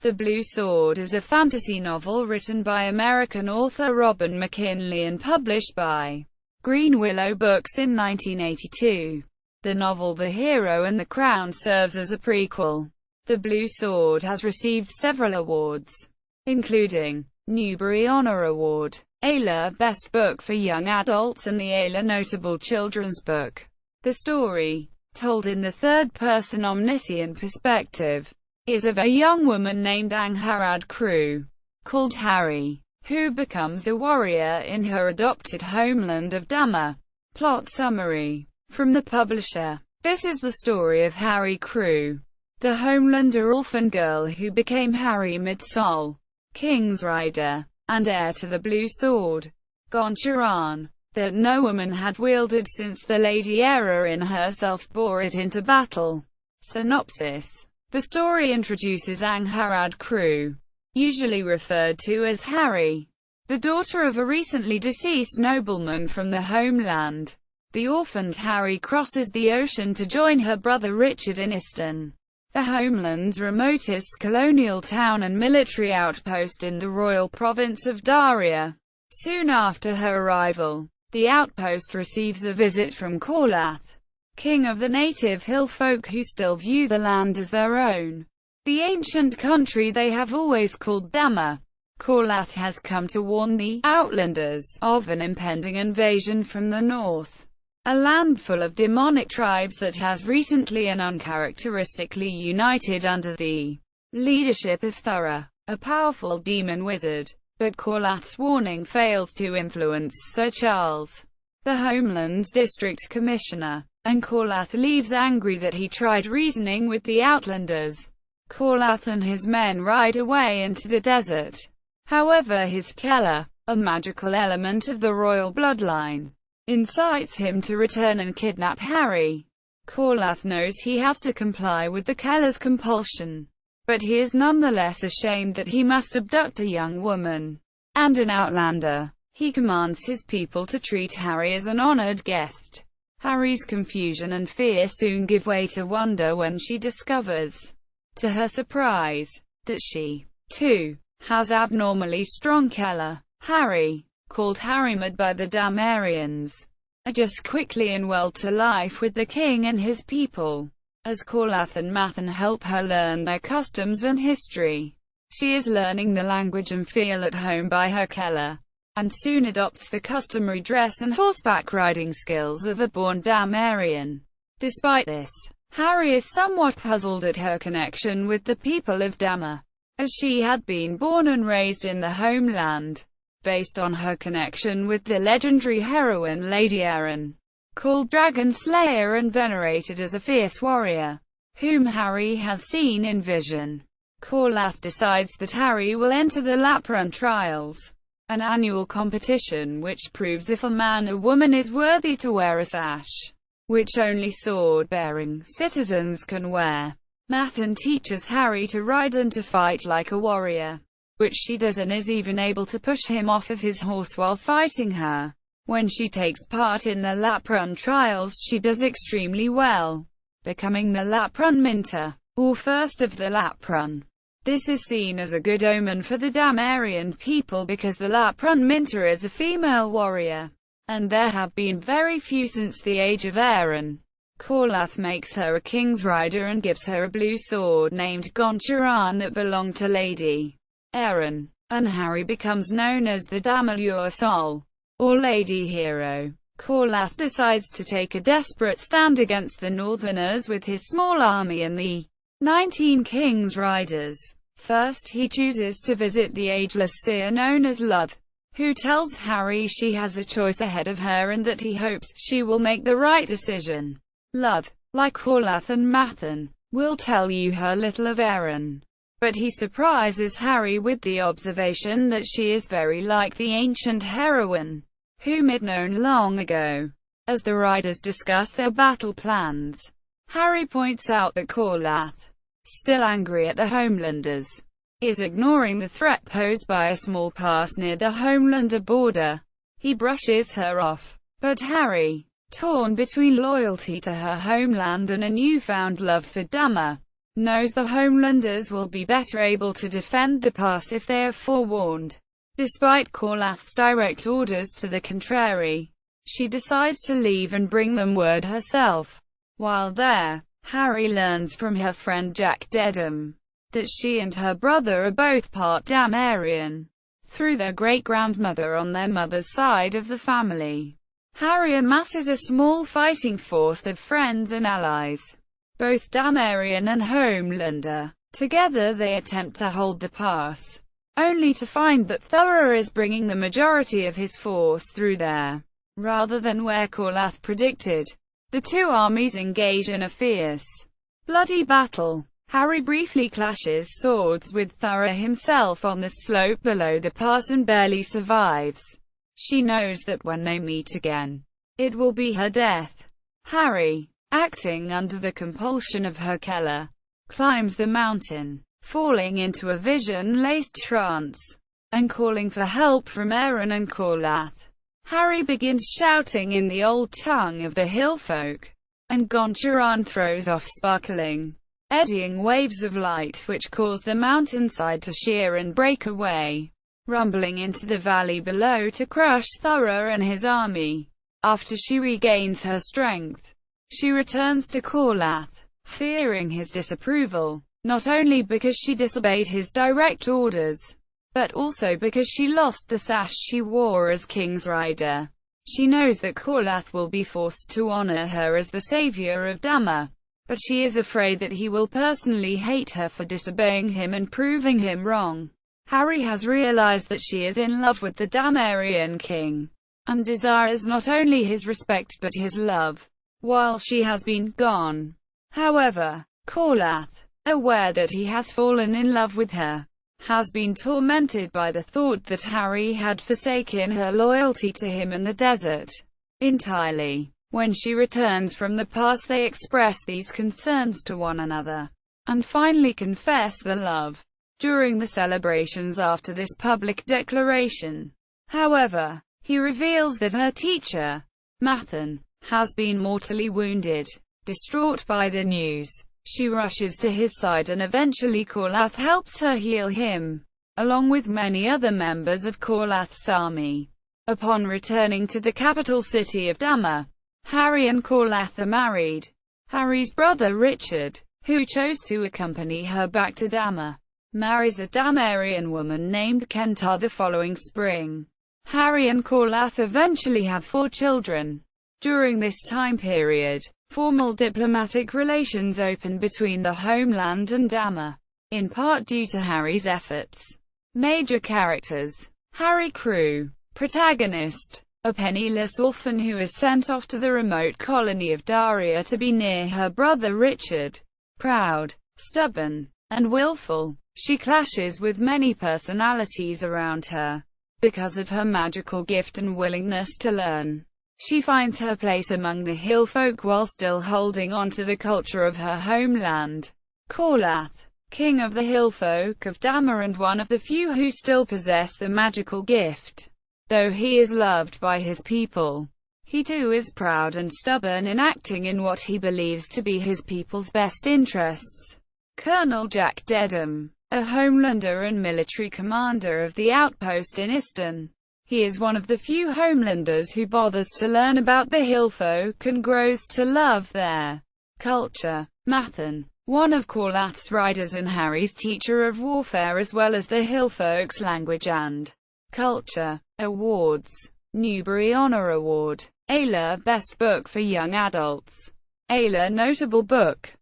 The Blue Sword is a fantasy novel written by American author Robin McKinley and published by Greenwillow Books in 1982. The novel The Hero and the Crown serves as a prequel. The Blue Sword has received several awards, including Newbery Honor Award, Ayla Best Book for Young Adults, and the Ayla Notable Children's Book. The story, told in the third-person omniscient perspective, is of a young woman named Angharad Crewe, called Harry, who becomes a warrior in her adopted homeland of Damar. Plot summary from the publisher. This is the story of Harry Crewe, the Homelander orphan girl who became Harry Midsol, King's Rider, and heir to the Blue Sword, Goncharan, that no woman had wielded since the Lady Era in herself bore it into battle. Synopsis. The story introduces Angharad Crewe, usually referred to as Harry, the daughter of a recently deceased nobleman from the homeland. The orphaned Harry crosses the ocean to join her brother Richard in Easton, the homeland's remotest colonial town and military outpost in the royal province of Daria. Soon after her arrival, the outpost receives a visit from Corlath, king of the native hill folk who still view the land as their own, the ancient country they have always called Damar. Corlath has come to warn the Outlanders of an impending invasion from the north, a land full of demonic tribes that has recently and uncharacteristically united under the leadership of Thura, a powerful demon wizard. But Corlath's warning fails to influence Sir Charles, the homeland's district commissioner, and Corlath leaves angry that he tried reasoning with the Outlanders. Corlath and his men ride away into the desert. However, his Keller, a magical element of the royal bloodline, incites him to return and kidnap Harry. Corlath knows he has to comply with the Keller's compulsion, but he is nonetheless ashamed that he must abduct a young woman and an Outlander. He commands his people to treat Harry as an honored guest. Harry's confusion and fear soon give way to wonder when she discovers, to her surprise, that she, too, has abnormally strong Keller. Harry, called Harrymad by the Damarians, adjusts quickly and well to life with the king and his people. As Corlath and Mathan help her learn their customs and history, she is learning the language and feel at home by her Keller, and soon adopts the customary dress and horseback riding skills of a born Damarian. Despite this, Harry is somewhat puzzled at her connection with the people of Damar, as she had been born and raised in the homeland, based on her connection with the legendary heroine Lady Erin, called Dragon Slayer and venerated as a fierce warrior, whom Harry has seen in vision. Corlath decides that Harry will enter the Laprun Trials, an annual competition which proves if a man or woman is worthy to wear a sash, which only sword-bearing citizens can wear. Mathan teaches Harry to ride and to fight like a warrior, which she does, and is even able to push him off of his horse while fighting her. When she takes part in the Laprun Trials, she does extremely well, becoming the Laprun Minter, or first of the Laprun. This is seen as a good omen for the Damarian people because the Laprun Minter is a female warrior, and there have been very few since the age of Erin. Corlath makes her a king's rider and gives her a blue sword named Goncharan that belonged to Lady Erin, and Harry becomes known as the Damar Sol, or Lady Hero. Corlath decides to take a desperate stand against the Northerners with his small army and the 19 King's Riders. First, he chooses to visit the ageless seer known as Love, who tells Harry she has a choice ahead of her and that he hopes she will make the right decision. Love, like Corlath and Mathan, will tell you her little of Erin, but he surprises Harry with the observation that she is very like the ancient heroine, whom he'd known long ago. As the riders discuss their battle plans, Harry points out that Corlath, still angry at the Homelanders, is ignoring the threat posed by a small pass near the Homelander border. He brushes her off, but Harry, torn between loyalty to her homeland and a newfound love for Damar, knows the Homelanders will be better able to defend the pass if they are forewarned. Despite Corlath's direct orders to the contrary, she decides to leave and bring them word herself. While there, Harry learns from her friend Jack Dedham that she and her brother are both part Damarian, through their great-grandmother on their mother's side of the family. Harry amasses a small fighting force of friends and allies, both Damarian and Homelander. Together they attempt to hold the pass, only to find that Thuror is bringing the majority of his force through there, rather than where Corlath predicted. The two armies engage in a fierce, bloody battle. Harry briefly clashes swords with Thuror himself on the slope below the pass and barely survives. She knows that when they meet again, it will be her death. Harry, acting under the compulsion of her Keller, climbs the mountain, falling into a vision-laced trance, and calling for help from Aaron and Corlath. Harry begins shouting in the old tongue of the hillfolk, and Goncharan throws off sparkling, eddying waves of light which cause the mountainside to shear and break away, rumbling into the valley below to crush Thuror and his army. After she regains her strength, she returns to Corlath, fearing his disapproval, not only because she disobeyed his direct orders, but also because she lost the sash she wore as King's Rider. She knows that Corlath will be forced to honor her as the savior of Damar, but she is afraid that he will personally hate her for disobeying him and proving him wrong. Harry has realized that she is in love with the Damarian king, and desires not only his respect but his love, while she has been gone. However, Corlath, aware that he has fallen in love with her, has been tormented by the thought that Harry had forsaken her loyalty to him in the desert entirely. When she returns from the past, they express these concerns to one another, and finally confess their love. During the celebrations after this public declaration, however, he reveals that her teacher, Mathan, has been mortally wounded. Distraught by the news, she rushes to his side and eventually Corlath helps her heal him, along with many other members of Corlath's army. Upon returning to the capital city of Damar, Harry and Corlath are married. Harry's brother Richard, who chose to accompany her back to Damar, marries a Damarian woman named Kentar the following spring. Harry and Corlath eventually have 4 children. During this time period, formal diplomatic relations open between the homeland and Damar, in part due to Harry's efforts. Major characters: Harry Crewe, protagonist, a penniless orphan who is sent off to the remote colony of Daria to be near her brother Richard. Proud, stubborn, and willful, she clashes with many personalities around her. Because of her magical gift and willingness to learn, she finds her place among the hillfolk while still holding on to the culture of her homeland. Corlath, king of the hillfolk of Damar and one of the few who still possess the magical gift. Though he is loved by his people, he too is proud and stubborn in acting in what he believes to be his people's best interests. Colonel Jack Dedham, a Homelander and military commander of the outpost in Easton. He is one of the few Homelanders who bothers to learn about the hillfolk and grows to love their culture. Mathan, one of Corlath's riders and Harry's teacher of warfare as well as the hillfolk's language and culture. Awards: Newbery Honor Award, Ayla Best Book for Young Adults, Ayla Notable Book.